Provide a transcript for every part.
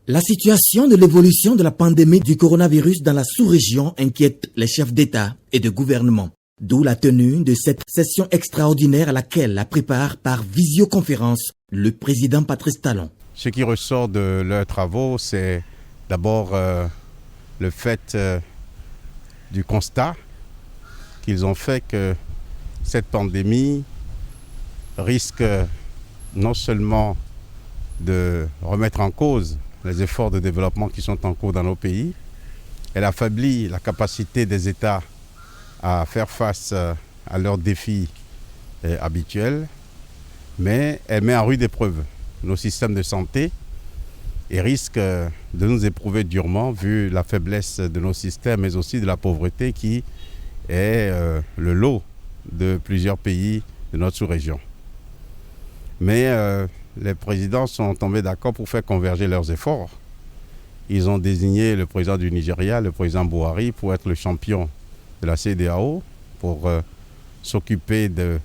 La situation de l'évolution de la pandémie du coronavirus dans la sous-région inquiète les chefs d'État et de gouvernement. D'où la tenue de cette session extraordinaire à laquelle la prépare par visioconférence le président Patrice Talon. Ce qui ressort de leurs travaux, c'est d'abord le fait du constat qu'ils ont fait que cette pandémie risque non seulement de remettre en cause les efforts de développement qui sont en cours dans nos pays, elle affaiblit la capacité des États à faire face à leurs défis habituels, mais elle met en rude épreuve nos systèmes de santé et risque de nous éprouver durement vu la faiblesse de nos systèmes, mais aussi de la pauvreté qui est le lot de plusieurs pays de notre sous-région. Mais les présidents sont tombés d'accord pour faire converger leurs efforts. Ils ont désigné le président du Nigeria, le président Buhari, pour être le champion de la CEDEAO, pour s'occuper de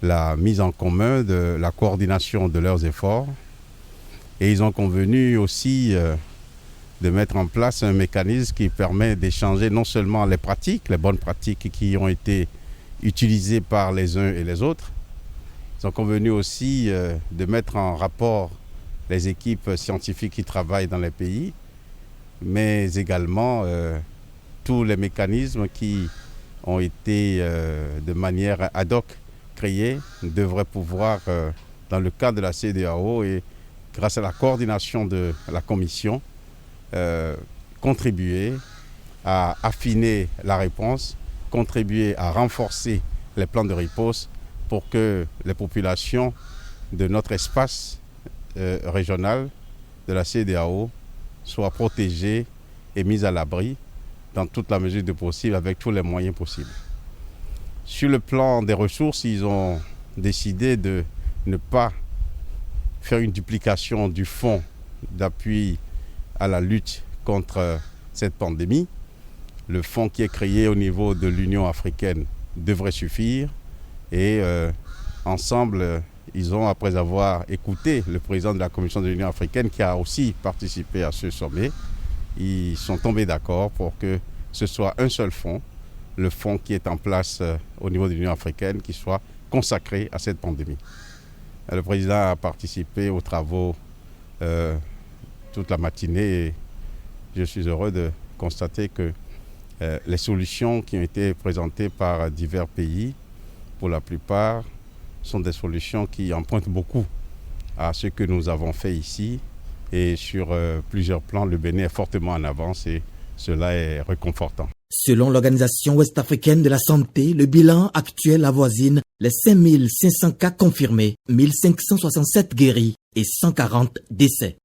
la mise en commun, de la coordination de leurs efforts. Et ils ont convenu aussi de mettre en place un mécanisme qui permet d'échanger non seulement les pratiques, les bonnes pratiques qui ont été utilisées par les uns et les autres. Ils ont convenu aussi de mettre en rapport les équipes scientifiques qui travaillent dans les pays, mais également tous les mécanismes qui ont été de manière ad hoc créés devraient pouvoir, dans le cadre de la CEDEAO et grâce à la coordination de la Commission, contribuer à affiner la réponse, contribuer à renforcer les plans de riposte pour que les populations de notre espace régional de la CEDEAO soient protégées et mises à l'abri dans toute la mesure du possible, avec tous les moyens possibles. Sur le plan des ressources, ils ont décidé de ne pas faire une duplication du fonds d'appui à la lutte contre cette pandémie. Le fonds qui est créé au niveau de l'Union africaine devrait suffire. Et ensemble, ils ont, après avoir écouté le président de la Commission de l'Union africaine qui a aussi participé à ce sommet, ils sont tombés d'accord pour que ce soit un seul fonds, le fonds qui est en place au niveau de l'Union africaine, qui soit consacré à cette pandémie. Le président a participé aux travaux toute la matinée et je suis heureux de constater que les solutions qui ont été présentées par divers pays, pour la plupart, sont des solutions qui empruntent beaucoup à ce que nous avons fait ici. Et sur plusieurs plans, le Bénin est fortement en avance et cela est réconfortant. Selon l'Organisation ouest-africaine de la santé, le bilan actuel avoisine les 5500 cas confirmés, 1567 guéris et 140 décès.